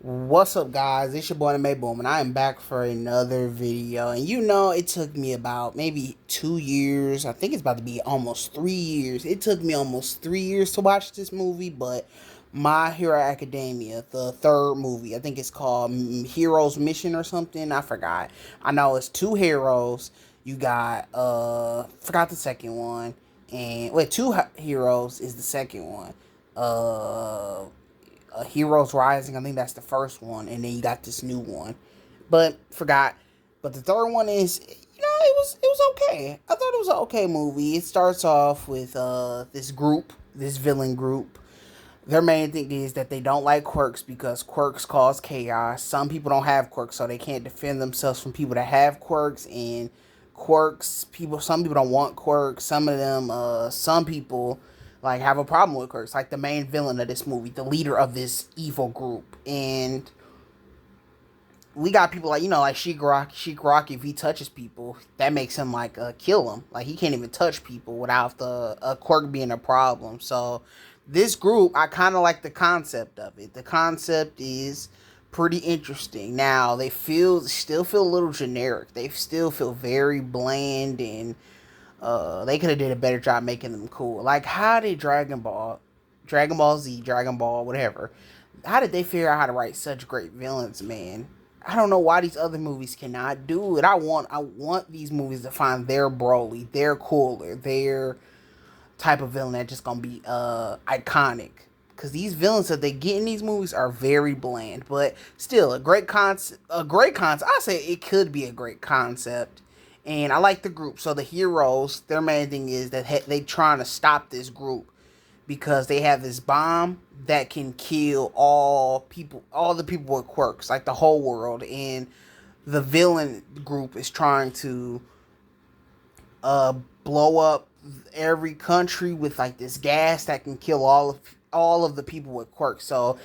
What's up, guys? It's your boy Mayboom, and I am back for another video. And it took me about maybe 2 years. I think it's about to be almost 3 years. It took me almost 3 years to watch this movie, but My Hero Academia, the third movie, I think it's called Heroes Mission or something. I forgot. I know it's two heroes. You got forgot the second one, and wait, heroes is the second one. Uh Heroes Rising. I think that's the first one, and then you got this new one, but forgot. But the third one is, it was okay. I thought it was an okay movie. It starts off with this villain group. Their main thing is that they don't like quirks because quirks cause chaos. Some people don't have quirks, so they can't defend themselves from people that have quirks. And some people don't want quirks. Some people like have a problem with quirks. Like the main villain of this movie, the leader of this evil group, and we got people like like Sheik Rock. If he touches people, that makes him like kill him. Like he can't even touch people without the quirk being a problem. So this group, I kind of like the concept of it. The concept is pretty interesting. Now they still feel a little generic. They still feel very bland, and they could have did a better job making them cool. Like how did Dragon Ball Z, Dragon Ball, whatever, how did they figure out how to write such great villains, man? I don't know why these other movies cannot do it. I want these movies to find their Broly, their cooler, their type of villain that's just gonna be iconic. Cause these villains that they get in these movies are very bland, but still a great concept. A great concept. I say it could be a great concept, and I like the group. So the heroes, their main thing is that they trying to stop this group because they have this bomb that can kill all the people with quirks, like the whole world. And the villain group is trying to uh blow up every country with like this gas that can kill all of the people with quirks. So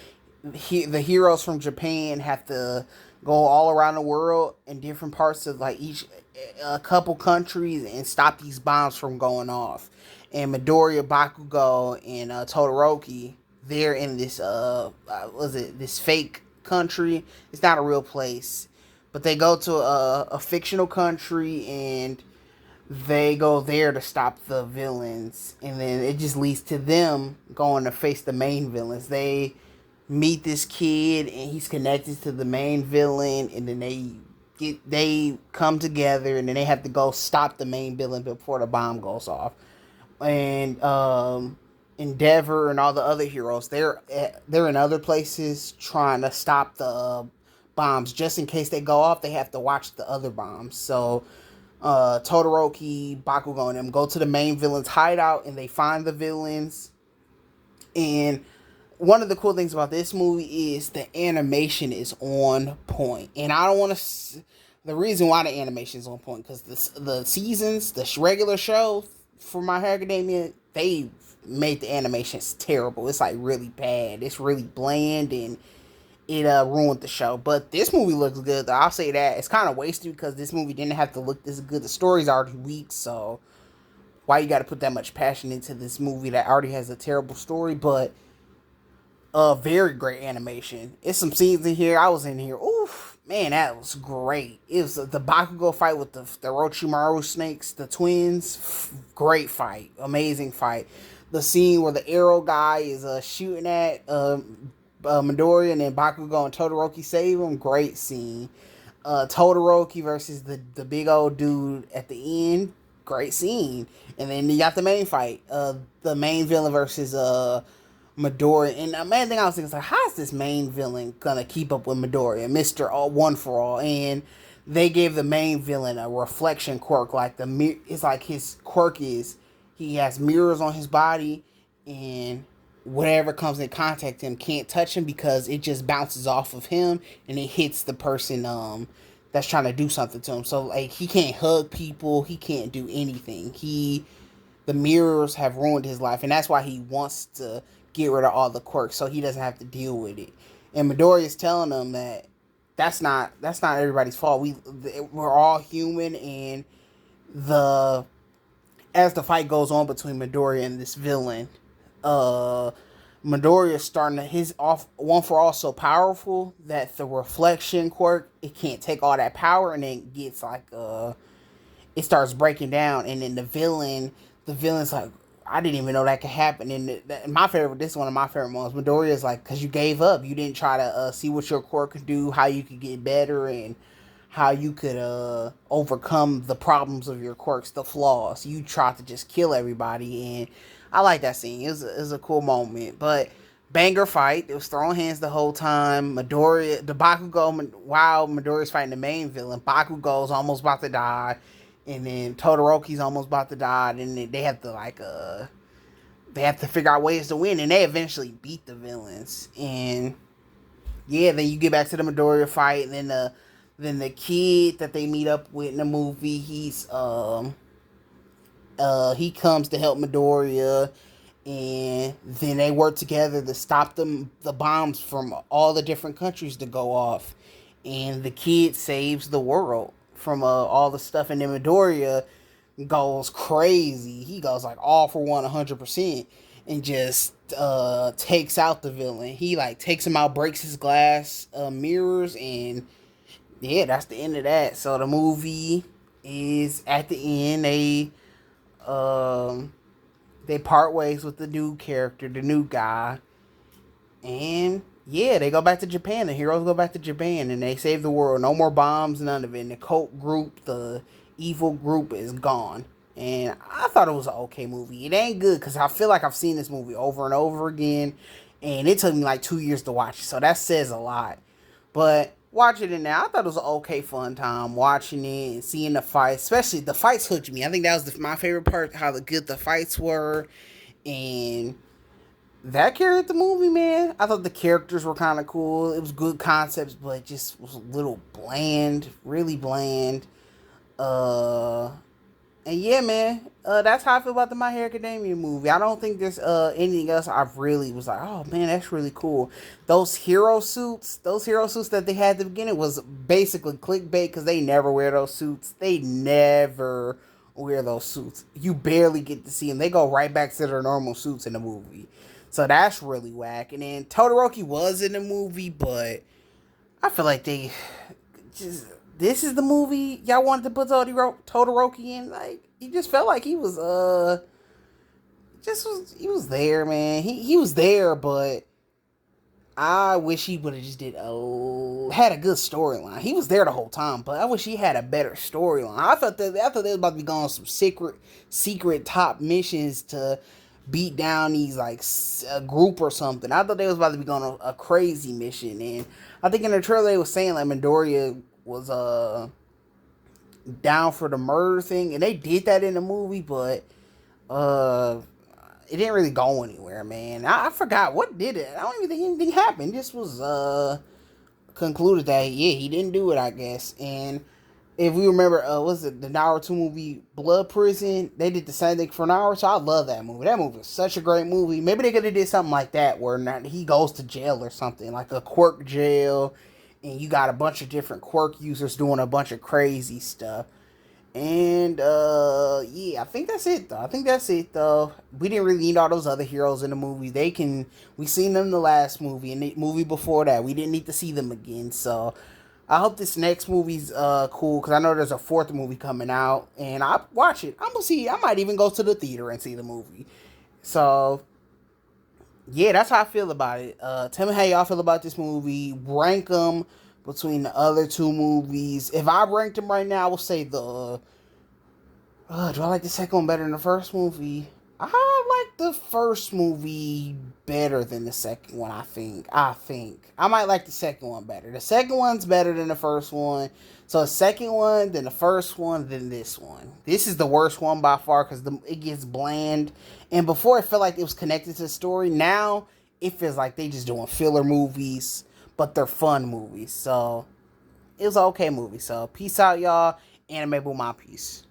the heroes from Japan have to go all around the world in different parts of like each a couple countries and stop these bombs from going off. And Midoriya, Bakugo, and Todoroki, they're in this was it this fake country? It's not a real place, but they go to a fictional country, and they go there to stop the villains, and then it just leads to them going to face the main villains. They meet this kid, and he's connected to the main villain, and then they come together, and then they have to go stop the main villain before the bomb goes off. And Endeavor and all the other heroes, they're in other places trying to stop the bombs. Just in case they go off, they have to watch the other bombs. So Todoroki, Bakugo, and them go to the main villain's hideout, and they find the villains. And one of the cool things about this movie is the animation is on point. And I don't want to. The reason why the animation is on point because the seasons, the regular show for My Hero Academia, they made the animations terrible. It's like really bad. It's really bland, and it ruined the show. But this movie looks good, though. I'll say that. It's kind of wasted because this movie didn't have to look this good. The story's already weak, so why you got to put that much passion into this movie that already has a terrible story? But very great animation. It's some scenes in here. I was in here. Oof, man, that was great. It was the Bakugo fight with the Orochimaru snakes, the twins. Great fight, amazing fight. The scene where the arrow guy is shooting at Midoriya, and then Bakugo and Todoroki save him. Great scene. Todoroki versus the big old dude at the end. Great scene. And then you got the main fight. The main villain versus Midoriya. And the main thing I was thinking is like, how is this main villain gonna keep up with Midoriya, Mister One for All? And they gave the main villain a reflection quirk. Like it's like his quirk is he has mirrors on his body, and whatever comes in contact with him can't touch him because it just bounces off of him and it hits the person that's trying to do something to him. So like he can't hug people, he can't do anything. The mirrors have ruined his life, and that's why he wants to get rid of all the quirks so he doesn't have to deal with it. And Midori is telling them that that's not everybody's fault. We're all human, and the as the fight goes on between Midori and this villain, uh Midoriya starting to his off one for all so powerful that the reflection quirk it can't take all that power and then gets like it starts breaking down and then the villain's like I didn't even know that could happen and my favorite this is one of my favorite moments. Midoriya is like because you gave up, you didn't try to see what your quirk could do, how you could get better and how you could overcome the problems of your quirks, the flaws. You tried to just kill everybody, and I like that scene. It was a cool moment, but banger fight. It was throwing hands the whole time. Midoriya, the Bakugo, while Midoriya's fighting the main villain, Bakugo's almost about to die, and then Todoroki's almost about to die, and then they have to they have to figure out ways to win, and they eventually beat the villains. And yeah, then you get back to the Midoriya fight, and then the kid that they meet up with in the movie, he comes to help Midoriya, and then they work together to stop the bombs from all the different countries to go off, and the kid saves the world from all the stuff, and then Midoriya goes crazy. He goes like all for one, 100%, and just takes out the villain. He like takes him out, breaks his glass mirrors, and yeah, that's the end of that. So the movie is at the end. They part ways with the new character, the new guy, and yeah, they go back to Japan. The heroes go back to Japan, and they save the world. No more bombs, none of it. And the cult group, the evil group, is gone. And I thought it was an okay movie. It ain't good because I feel like I've seen this movie over and over again, and it took me like 2 years to watch it. So that says a lot. But watching it now, I thought it was an okay fun time watching it and seeing the fights. Especially the fights hooked me. I think that was my favorite part, how good the fights were. And that carried the movie, man. I thought the characters were kind of cool. It was good concepts, but it just was a little bland, really bland. And yeah, man, that's how I feel about the My Hero Academia movie. I don't think there's anything else I've really was like, oh man, that's really cool. Those hero suits that they had at the beginning was basically clickbait because they never wear those suits. They never wear those suits. You barely get to see them. They go right back to their normal suits in the movie. So that's really whack. And then Todoroki was in the movie, but I feel like they just this is the movie y'all wanted to put Todoroki in. Like he just felt like he was he was there, man. He was there, but I wish he would have just had a good storyline. He was there the whole time, but I wish he had a better storyline. I thought they was about to be going on some secret top missions to beat down these like a group or something. I thought they was about to be going on a crazy mission, and I think in the trailer they was saying like Midoriya was down for the murder thing, and they did that in the movie, but it didn't really go anywhere, man. I forgot what did it. I don't even think anything happened. This was concluded that yeah, he didn't do it, I guess. And if we remember, was it the Naruto movie Blood Prison? They did the same thing for Naruto. I love that movie. That movie was such a great movie. Maybe they could have did something like that where he goes to jail or something, like a quirk jail, and you got a bunch of different quirk users doing a bunch of crazy stuff. And yeah, I think that's it though. We didn't really need all those other heroes in the movie. We seen them in the last movie and the movie before that. We didn't need to see them again. So I hope this next movie's cool because I know there's a fourth movie coming out, and I watch it. I'm gonna see. I might even go to the theater and see the movie. So yeah, that's how I feel about it. Tell me how y'all feel about this movie. Rank them between the other two movies. If I ranked them right now, I would say do I like the second one better than the first movie? I like the first movie better than the second one, I think. I might like the second one better. The second one's better than the first one. So the second one, then the first one, then this one. This is the worst one by far because it gets bland. And before it felt like it was connected to the story. Now it feels like they just doing filler movies, but they're fun movies. So it was an okay movie. So peace out, y'all. Anime Boom, my peace.